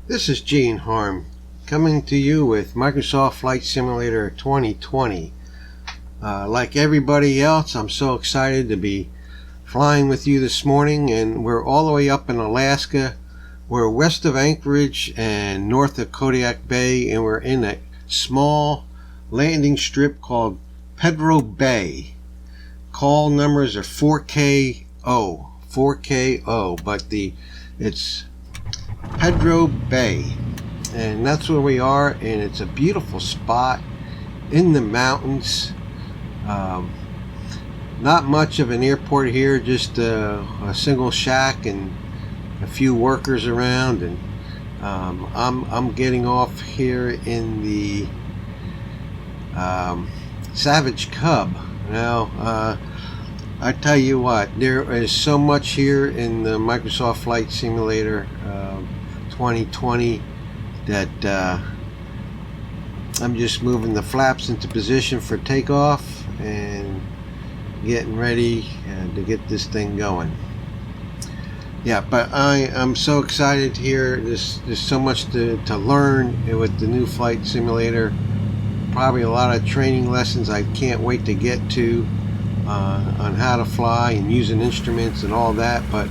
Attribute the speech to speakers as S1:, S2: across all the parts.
S1: This is Gene Harm coming to you with Microsoft Flight Simulator 2020. Like everybody else, I'm so excited to be flying with you this morning, and we're all the way up in Alaska. We're west of Anchorage and north of Kodiak Bay, and we're in a small landing strip called Pedro Bay. Call numbers are 4KO, but it's Pedro Bay, and that's where we are, and it's a beautiful spot in the mountains. Not much of an airport here, just a single shack and a few workers around, and I'm getting off here in the Savage Cub. Now I tell you what, there is so much here in the Microsoft Flight Simulator 2020 that I'm just moving the flaps into position for takeoff and getting ready to get this thing going. Yeah, but I'm so excited here. There's so much to learn with the new flight simulator. Probably a lot of training lessons I can't wait to get to on how to fly and using instruments and all that. But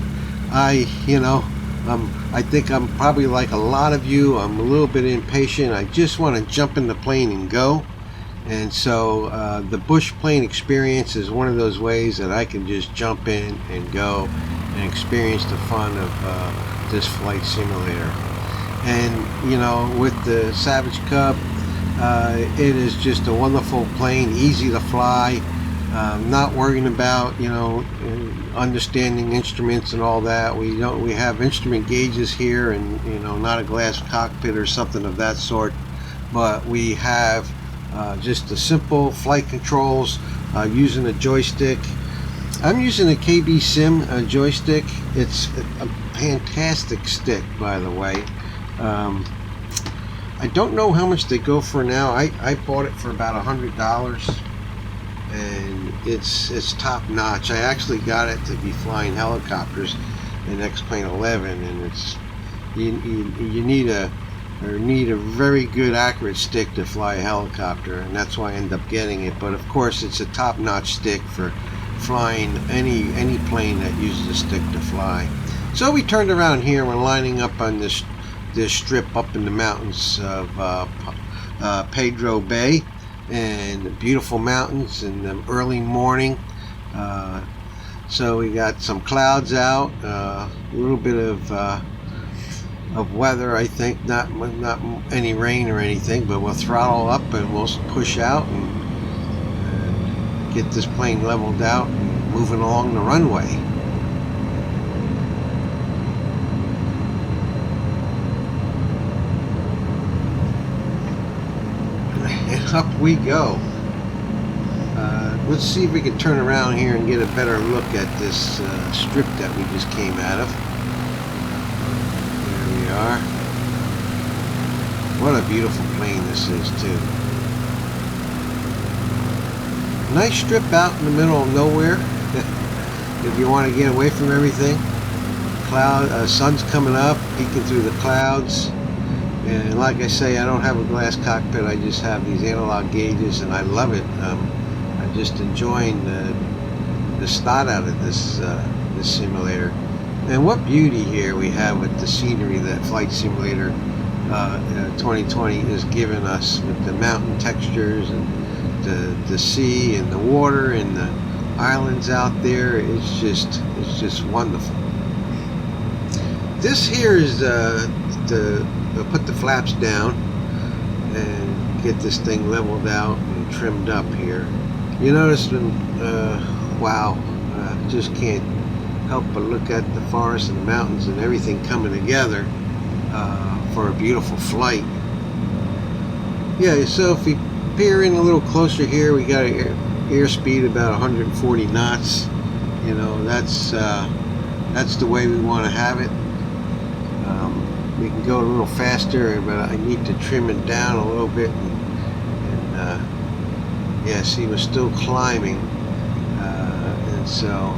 S1: I think I'm probably like a lot of you. I'm a little bit impatient. I just want to jump in the plane and go. And so the bush plane experience is one of those ways that I can just jump in and go and experience the fun of this flight simulator. And with the Savage Cub, it is just a wonderful plane, easy to fly. Not worrying about understanding instruments and all that. We have instrument gauges here, and not a glass cockpit or something of that sort, but we have just the simple flight controls using a joystick. I'm using a KB Sim joystick. It's a fantastic stick, by the way. I don't know how much they go for now. I bought it for about $100, and it's top notch. I actually got it to be flying helicopters in X-Plane 11, and it's you need a very good accurate stick to fly a helicopter, and that's why I end up getting it. But of course, it's a top notch stick for flying any plane that uses a stick to fly. So we turned around here and we're lining up on this strip up in the mountains of Pedro Bay, and beautiful mountains in the early morning. So we got some clouds out, a little bit of weather, I think, not any rain or anything, but we'll throttle up and we'll push out and get this plane leveled out and moving along the runway. And up we go. Let's see if we can turn around here and get a better look at this strip that we just came out of. There we are. What a beautiful plane this is, too. Nice strip out in the middle of nowhere. If you want to get away from everything. Sun's coming up, peeking through the clouds. And like I say, I don't have a glass cockpit. I just have these analog gauges, and I love it. I'm just enjoying the snot out of this simulator. And what beauty here we have with the scenery that Flight Simulator 2020 is giving us, with the mountain textures and the sea and the water and the islands out there. It's just wonderful. This here is I'll put the flaps down and get this thing leveled out and trimmed up here. You notice wow, just can't help but look at the forest and the mountains and everything coming together for a beautiful flight. Yeah, so if we peer in a little closer here, we got an airspeed about 140 knots. That's the way we want to have it. We can go a little faster, but I need to trim it down a little bit. Yeah, see, we're still climbing, and so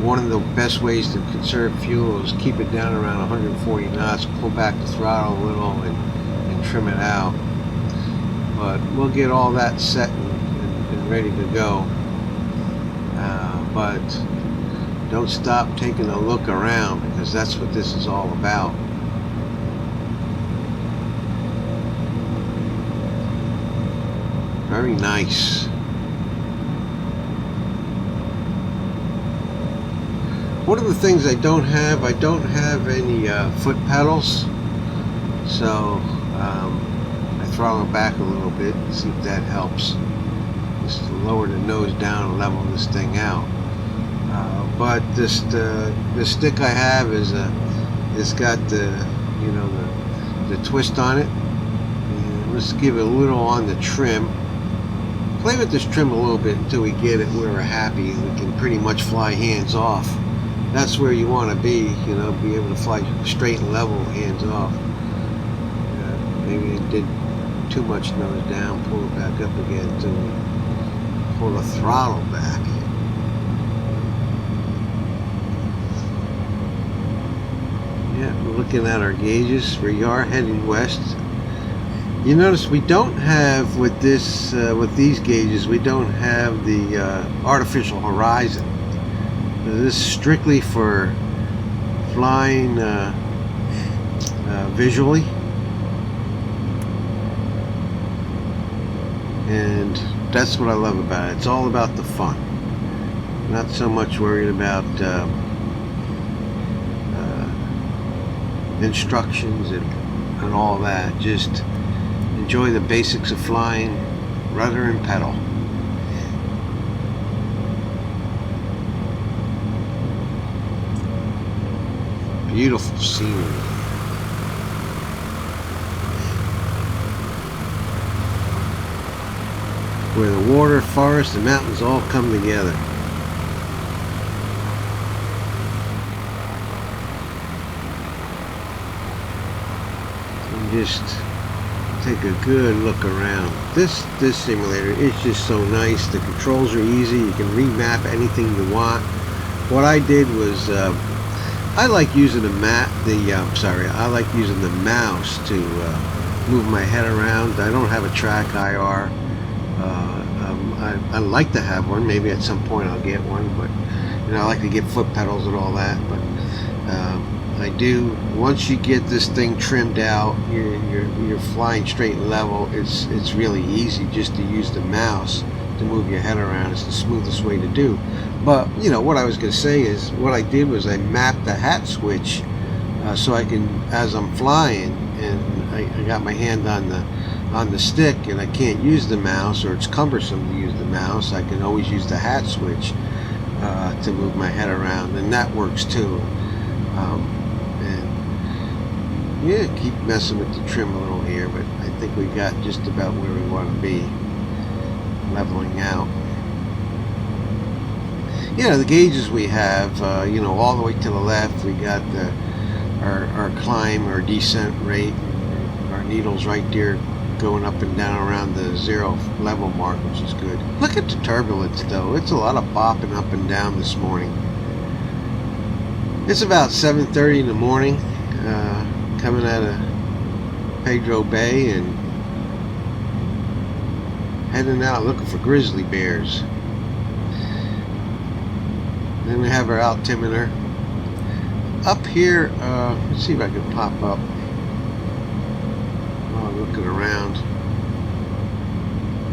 S1: one of the best ways to conserve fuel is keep it down around 140 knots, pull back the throttle a little, and trim it out. But we'll get all that set and ready to go. But don't stop taking a look around, because that's what this is all about. Very nice. One of the things I don't have any foot pedals, so I throttle it back a little bit and see if that helps. Just to lower the nose down and level this thing out. But this the stick I have is it's got the the twist on it. And let's give it a little on the trim. Play with this trim a little bit until we get it where we're happy and we can pretty much fly hands off. That's where you want to be, be able to fly straight and level, hands off. Maybe it did too much nose down, pull it back up again until we pull the throttle back. Yeah, we're looking at our gauges. We are heading west. You notice we don't have with these gauges, we don't have the artificial horizon. This is strictly for flying visually, and that's what I love about it. It's all about the fun. Not so much worried about instructions and all that. Just enjoy the basics of flying, rudder and pedal. Beautiful scenery. Where the water, forest, and mountains all come together. And just take a good look around. This simulator is just so nice. The controls are easy. You can remap anything you want. What I did was I like using the I like using the mouse to move my head around. I don't have a track IR. I like to have one. Maybe at some point I'll get one, but I like to get foot pedals and all that. But I do. Once you get this thing trimmed out, you're flying straight and level. It's really easy just to use the mouse to move your head around. It's the smoothest way to do. But what I was going to say is, what I did was I mapped the hat switch so I can, as I'm flying and I got my hand on the stick and I can't use the mouse, or it's cumbersome to use the mouse, I can always use the hat switch to move my head around, and that works too. And yeah, keep messing with the trim a little here, but I think we got just about where we want to be, leveling out. The gauges we have, all the way to the left, we got our climb or descent rate, our needles right there going up and down around the 0 level mark, which is good. Look at the turbulence though. It's a lot of bopping up and down this morning. It's about 7:30 in the morning, coming out of Pedro Bay and heading out looking for grizzly bears. Then we have our altimeter. Up here, let's see if I can pop up. Oh, looking around.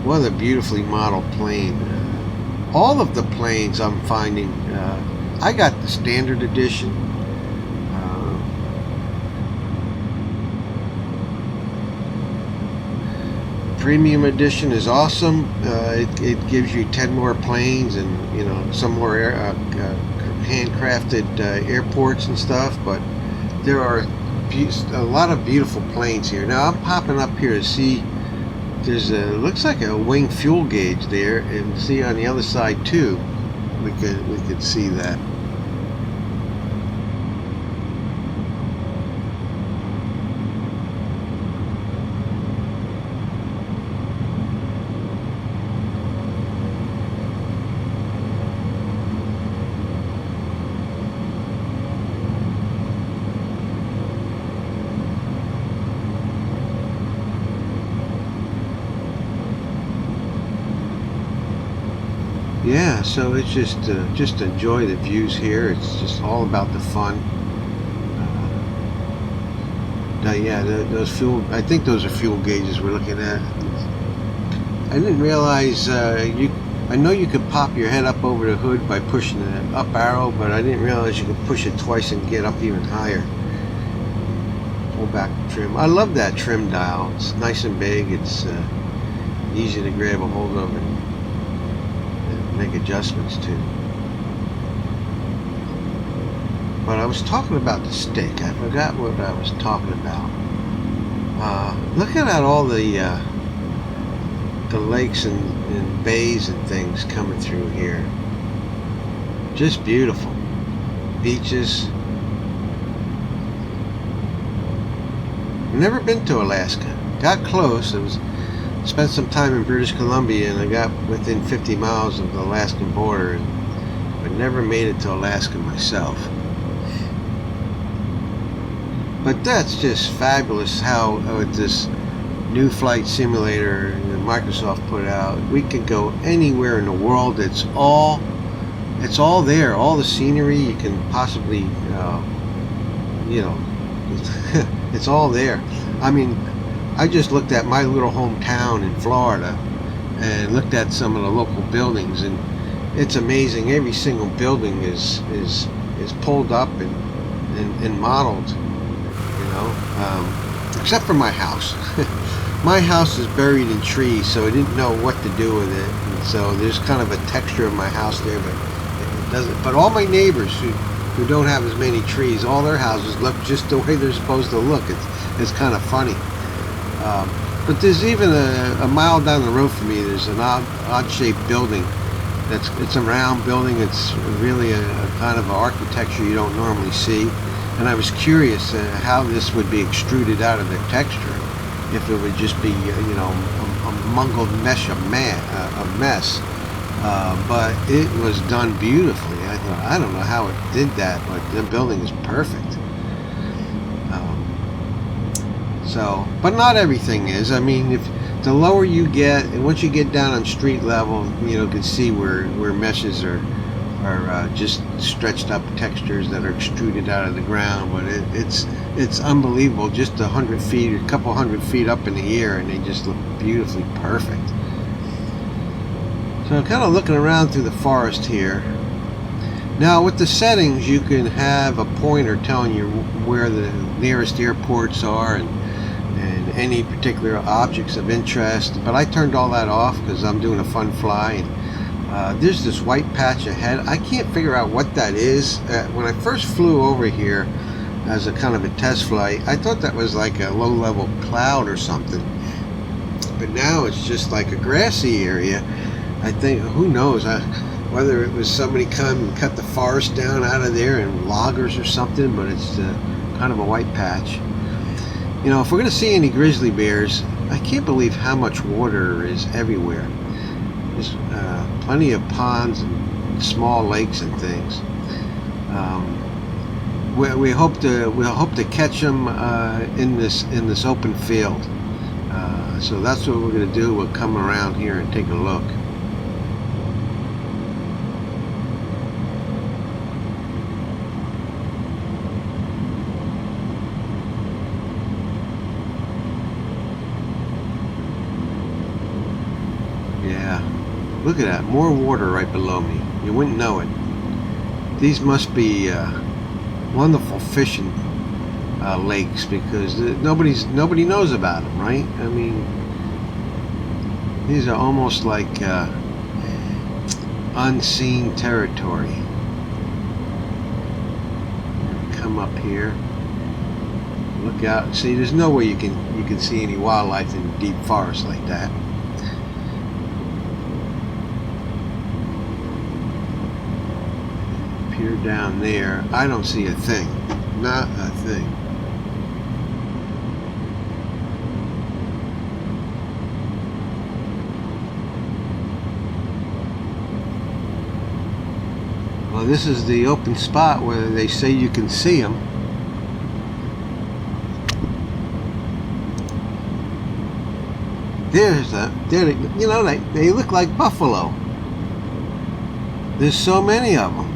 S1: What a beautifully modeled plane. All of the planes I'm finding, I got the standard edition. Premium edition is awesome. It gives you 10 more planes and some more handcrafted airports and stuff. But there are a lot of beautiful planes here. Now I'm popping up here to see. There's looks like a wing fuel gauge there, and see on the other side too. We could see that. Yeah, so it's just enjoy the views here. It's just all about the fun. Yeah, those fuel. I think those are fuel gauges we're looking at. I didn't realize I know you could pop your head up over the hood by pushing the up arrow, but I didn't realize you could push it twice and get up even higher. Pull back trim. I love that trim dial. It's nice and big. It's easy to grab a hold of and make adjustments to. But I was talking about the stick. I forgot what I was talking about. Looking at all the lakes and bays and things coming through here. Just beautiful. Beaches. Never been to Alaska. Got close. Spent some time in British Columbia, and I got within 50 miles of the Alaskan border, but never made it to Alaska myself. But that's just fabulous how this new flight simulator that Microsoft put out, we could go anywhere in the world. It's all there. All the scenery you can possibly, it's all there. I mean, I just looked at my little hometown in Florida and looked at some of the local buildings, and it's amazing. Every single building is pulled up and modeled, except for my house. My house is buried in trees, so I didn't know what to do with it. And so there's kind of a texture of my house there, but it doesn't. But all my neighbors who don't have as many trees, all their houses look just the way they're supposed to look. It's kind of funny. But there's even a mile down the road from me, there's an odd-shaped building. It's a round building. It's really a kind of architecture you don't normally see. And I was curious how this would be extruded out of the texture, if it would just be, a mungled mesh of a mess. But it was done beautifully. I thought, I don't know how it did that, but the building is perfect. But not everything is. I mean, if the lower you get, and once you get down on street level, you can see where meshes are just stretched up textures that are extruded out of the ground. But it's unbelievable. Just 100 feet, a couple hundred feet up in the air, and they just look beautifully perfect. So I'm kind of looking around through the forest here. Now with the settings, you can have a pointer telling you where the nearest airports are and any particular objects of interest, but I turned all that off because I'm doing a fun fly. And there's this white patch ahead. I can't figure out what that is. When I first flew over here as a kind of a test flight, I thought that was like a low-level cloud or something, but now it's just like a grassy area. I think, who knows, whether it was somebody come and cut the forest down out of there and loggers or something, but it's kind of a white patch. If we're going to see any grizzly bears, I can't believe how much water is everywhere. There's plenty of ponds and small lakes and things. We'll hope to catch them in this open field. So that's what we're going to do. We'll come around here and take a look. Yeah, look at that, more water right below me. You wouldn't know it. These must be wonderful fishing lakes, because nobody knows about them, right? I mean, these are almost like unseen territory. Come up here, look out. See, there's no way you can see any wildlife in deep forest like that. Here down there, I don't see a thing. Not a thing. Well, this is the open spot where they say you can see them. They look like buffalo. There's so many of them.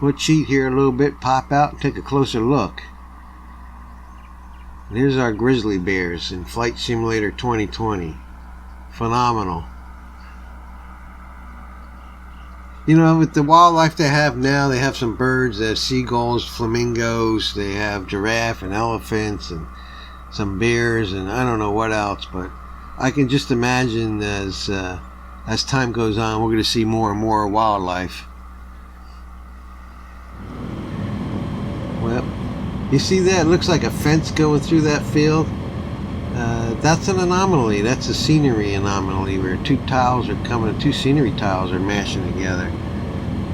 S1: We'll cheat here a little bit, pop out, and take a closer look. And here's our grizzly bears in Flight Simulator 2020. Phenomenal. You know, with the wildlife they have now, they have some birds, they have seagulls, flamingos, they have giraffe and elephants and some bears and I don't know what else, but I can just imagine as time goes on, we're going to see more and more wildlife. Well, you see that? It looks like a fence going through that field. That's an anomaly. That's a scenery anomaly where two scenery tiles are mashing together.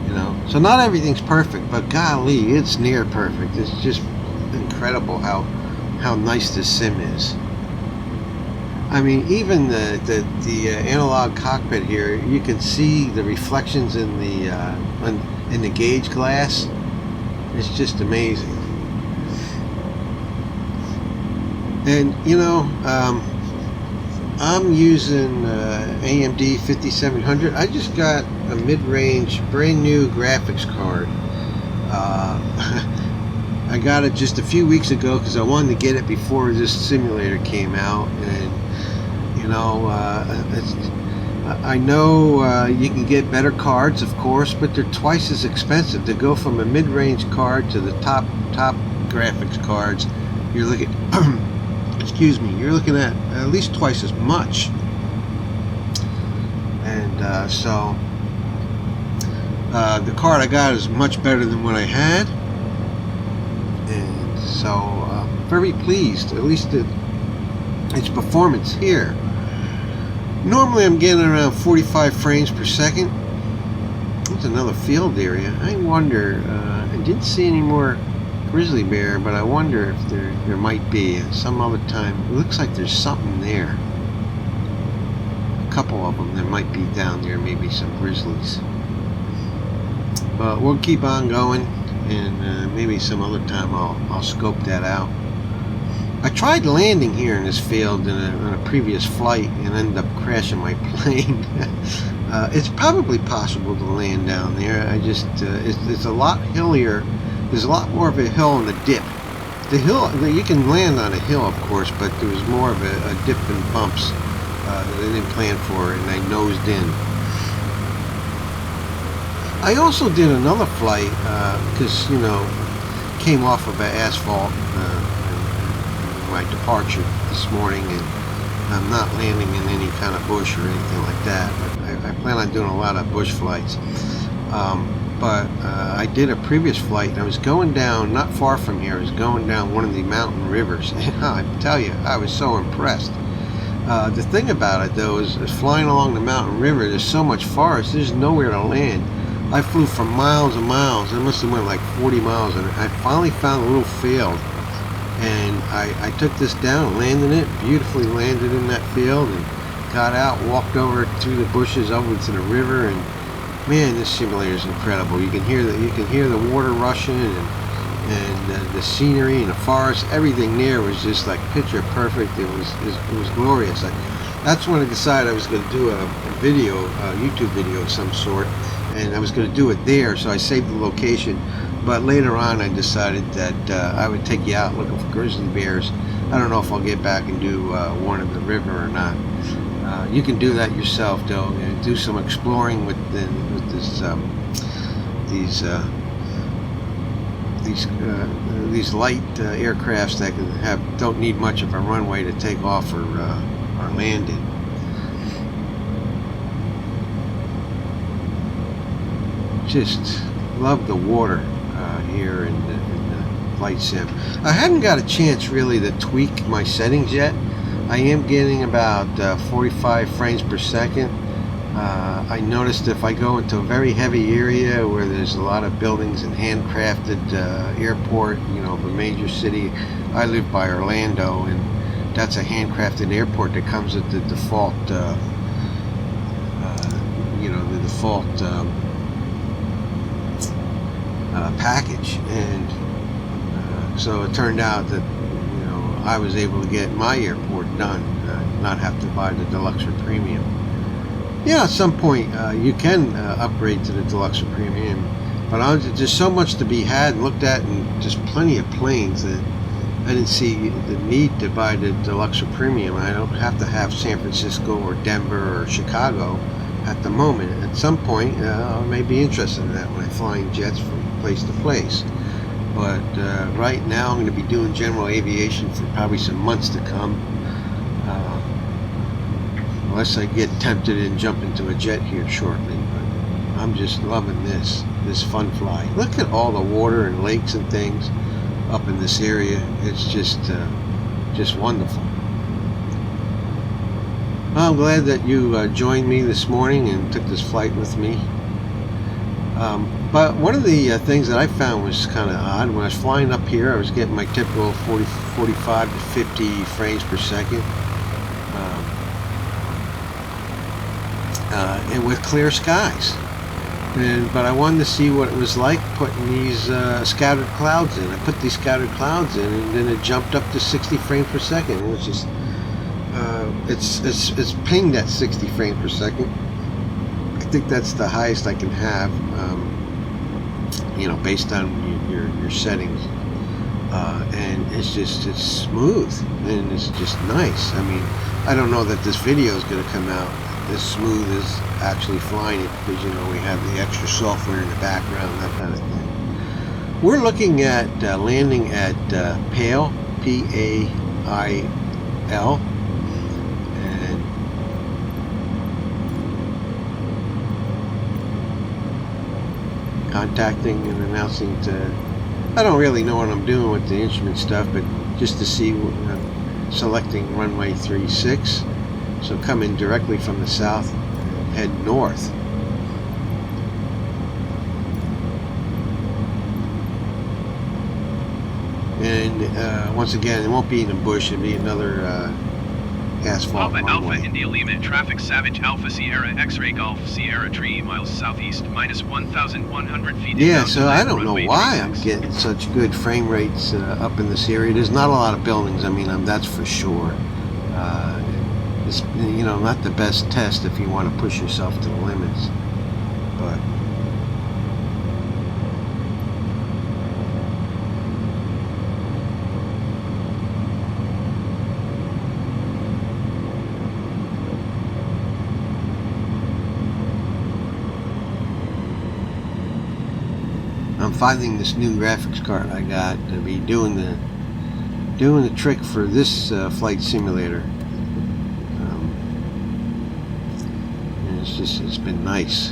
S1: You know, so not everything's perfect, but golly, it's near perfect. It's just incredible how nice this sim is. I mean, even the analog cockpit here, you can see the reflections in the gauge glass. It's just amazing. And you know, I'm using AMD 5700. I just got a mid-range, brand new graphics card. I got it just a few weeks ago because I wanted to get it before this simulator came out. And you know, I know you can get better cards, of course, but they're twice as expensive. To go from a mid-range card to the top graphics cards, you're looking excuse me, you're looking at least twice as much. And so the card I got is much better than what I had, and so very pleased, at least its performance here. Normally I'm getting around 45 frames per second. There's another field area. I wonder, I didn't see any more grizzly bear, but I wonder if there might be some other time. It looks like there's something there. A couple of them. There might be down there, maybe some grizzlies. But we'll keep on going, and maybe some other time I'll scope that out. I tried landing here in this field in a previous flight and ended up crashing my plane. It's probably possible to land down there. I just it's a lot hillier. There's a lot more of a hill in the dip. The hill, you can land on a hill, of course, but there was more of a dip and bumps that I didn't plan for, and I nosed in. I also did another flight because, you know, came off of an asphalt my departure this morning, and I'm not landing in any kind of bush or anything like that. But I plan on doing a lot of bush flights. But I did a previous flight, and I was going down, not far from here, I was going down one of the mountain rivers, and I tell you, I was so impressed. The thing about it, though, is flying along the mountain river, there's so much forest, there's nowhere to land. I flew for miles and miles. I must have went like 40 miles, and I finally found a little field, and I took this down, landed it, beautifully landed in that field, and got out, walked over through the bushes over to the river, and man, this simulator is incredible. You can hear the water rushing, and the scenery and the forest. Everything there was just like picture perfect. It was glorious. That's when I decided I was going to do a video, a YouTube video of some sort, and I was going to do it there. So I saved the location. But later on, I decided that I would take you out looking for grizzly bears. I don't know if I'll get back and do one in the river or not. You can do that yourself, though, and do some exploring with these light aircrafts that don't need much of a runway to take off or land in. Just love the water here in the flight sim. I hadn't got a chance really to tweak my settings yet. I am getting about 45 frames per second. I noticed if I go into a very heavy area where there's a lot of buildings and handcrafted airport, you know, of a major city. I live by Orlando, and that's a handcrafted airport that comes with the default, package. And so it turned out that, I was able to get my airport done, not have to buy the deluxe or premium. Yeah, at some point you can upgrade to the deluxe or premium, but there's so much to be had and looked at, and just plenty of planes that I didn't see the need to buy the deluxe or premium. I don't have to have San Francisco or Denver or Chicago at the moment. At some point, I may be interested in that when I'm flying jets from place to place. But right now, I'm going to be doing general aviation for probably some months to come. Unless I get tempted and jump into a jet here shortly. But I'm just loving this fun fly. Look at all the water and lakes and things up in this area. It's just wonderful. Well, I'm glad that you joined me this morning and took this flight with me. But one of the things that I found was kind of odd. When I was flying up here, I was getting my typical 45 to 50 frames per second. And with clear skies, but I wanted to see what it was like putting these scattered clouds in. I put these scattered clouds in, and then it jumped up to 60 frames per second. It was just it's pinged at 60 frames per second. I think that's the highest I can have, based on your settings. And it's smooth, and it's just nice. I mean, I don't know that this video is going to come out as smooth as actually flying it, because we have the extra software in the background, that kind of thing. We're looking at landing at Pail, P-A-I-L, and contacting and announcing to, I don't really know what I'm doing with the instrument stuff, but just to see, selecting runway 36. So coming directly from the south, head north. And once again, it won't be in the bush, it'll be another asphalt runway.
S2: Alpha India Lima traffic Savage Alpha Sierra X-ray Golf Sierra 3 miles southeast, minus 1,100 feet.
S1: Yeah, so I don't know why I'm getting such good frame rates up in this area. There's not a lot of buildings, I mean, that's for sure. It's, not the best test if you want to push yourself to the limits, but I'm finding this new graphics card I got to be doing the trick for this flight simulator. It's been nice.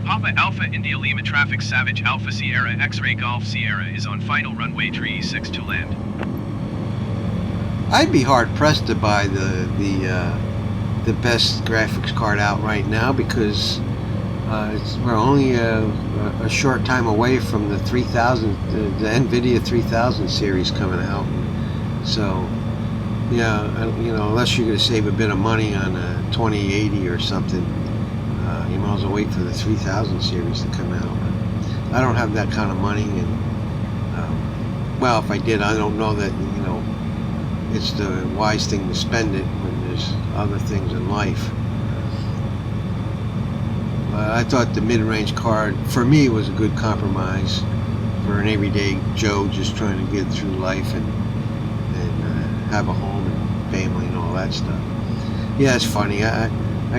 S2: Papa Alpha India Lima traffic Savage Alpha Sierra X-ray Golf Sierra is on final runway 36 to land.
S1: I'd be hard pressed to buy the best graphics card out right now, because we're only a short time away from the 3000, the NVIDIA 3000 series coming out. So. Yeah, unless you're going to save a bit of money on a 2080 or something, you might as well wait for the 3000 series to come out. I don't have that kind of money, and well, if I did, I don't know that it's the wise thing to spend it when there's other things in life. I thought the mid-range card for me was a good compromise for an everyday Joe just trying to get through life and have a home and family and all that stuff. Yeah, it's funny. I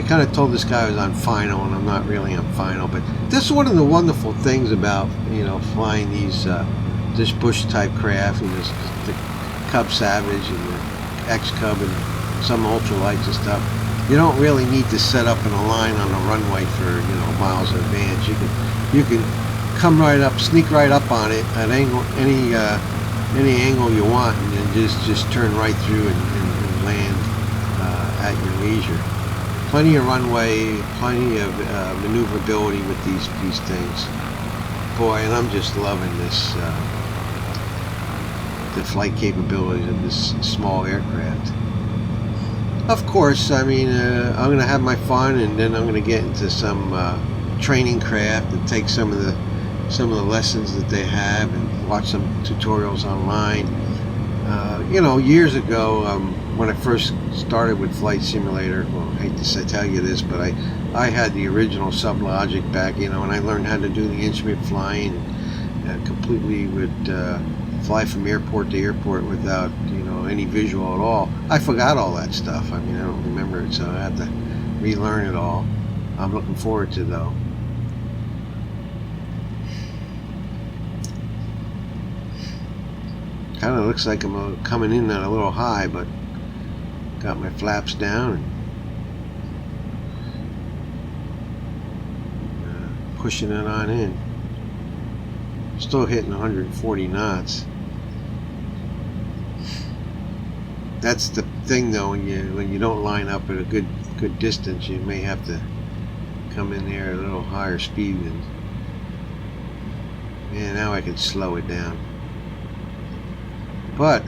S1: kind of told this guy I was on final, and I'm not really on final. But this is one of the wonderful things about flying these this bush type craft, and the Cub Savage and the X Cub and some ultralights and stuff. You don't really need to set up in a line on the runway for miles in advance. You can come right up, sneak right up on it at any angle you want, and then just turn right through and land at your leisure. Plenty of runway, plenty of maneuverability with these things. Boy, and I'm just loving this, the flight capabilities of this small aircraft. Of course, I mean, I'm going to have my fun, and then I'm going to get into some training craft and take some of the lessons that they have and watch some tutorials online. Years ago, when I first started with Flight Simulator, well, I hate to tell you this, but I had the original Sublogic back, you know, and I learned how to do the instrument flying, and completely would fly from airport to airport without, you know, any visual at all. I forgot all that stuff. I mean, I don't remember it, so I have to relearn it all. I'm looking forward to, though. Kind of looks like I'm coming in at a little high, but got my flaps down and pushing it on in. Still hitting 140 knots. That's the thing, though, when you don't line up at a good distance, you may have to come in there at a little higher speed. And yeah, now I can slow it down. But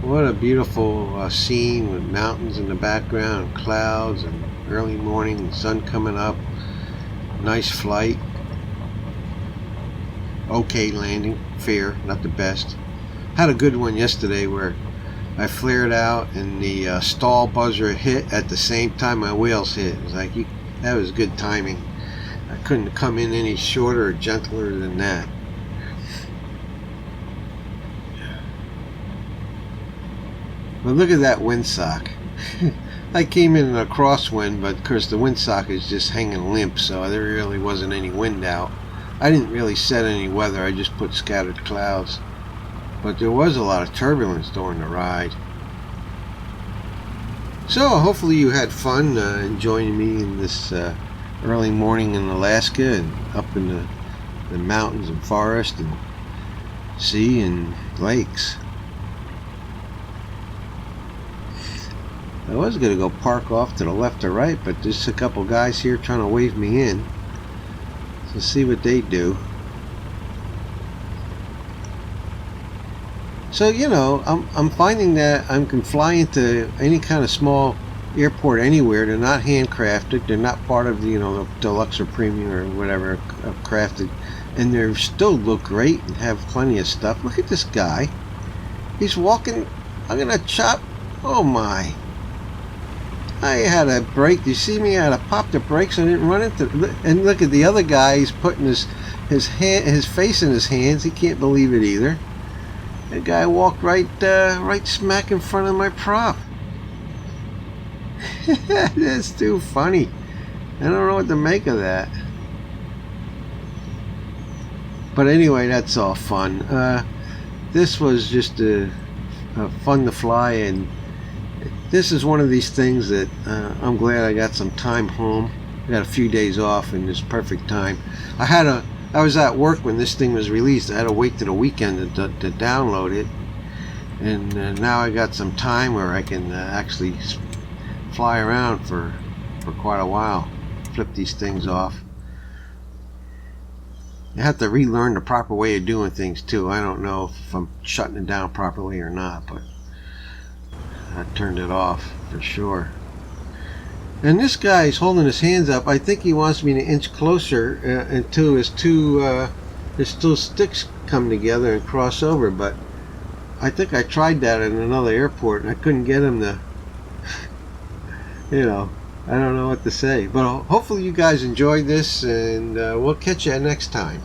S1: what a beautiful scene with mountains in the background, clouds, and early morning, and sun coming up. Nice flight. Okay landing. Fair, not the best. Had a good one yesterday where I flared out and the stall buzzer hit at the same time my wheels hit. It was like, that was good timing. I couldn't come in any shorter or gentler than that. But look at that windsock. I came in a crosswind, but of course the windsock is just hanging limp, so there really wasn't any wind out. I didn't really set any weather, I just put scattered clouds. But there was a lot of turbulence during the ride. So hopefully you had fun joining me in this early morning in Alaska and up in the mountains and forest and sea and lakes. I was going to go park off to the left or right, but there's a couple guys here trying to wave me in. So see what they do. So, you know, I'm finding that I can fly into any kind of small airport anywhere. They're not handcrafted. They're not part of the, you know, the deluxe or premium or whatever crafted. And they still look great and have plenty of stuff. Look at this guy. He's walking. I'm going to chop. Oh, my. I had a brake. You see me? I had to pop the brakes. I didn't run into. And look at the other guy. He's putting his face in his hands. He can't believe it either. That guy walked right smack in front of my prop. That's too funny. I don't know what to make of that. But anyway, that's all fun. This was just fun to fly, and this is one of these things that I'm glad I got some time home. I got a few days off, and it's perfect time. I was at work when this thing was released. I had to wait to the weekend to download it, and now I got some time where I can actually fly around for quite a while. Flip these things off. I have to relearn the proper way of doing things too. I don't know if I'm shutting it down properly or not, but I turned it off for sure. And this guy's holding his hands up. I think he wants me to inch closer until his two sticks come together and cross over. But I think I tried that at another airport and I couldn't get him to, you know, I don't know what to say. But hopefully you guys enjoyed this, and we'll catch you next time.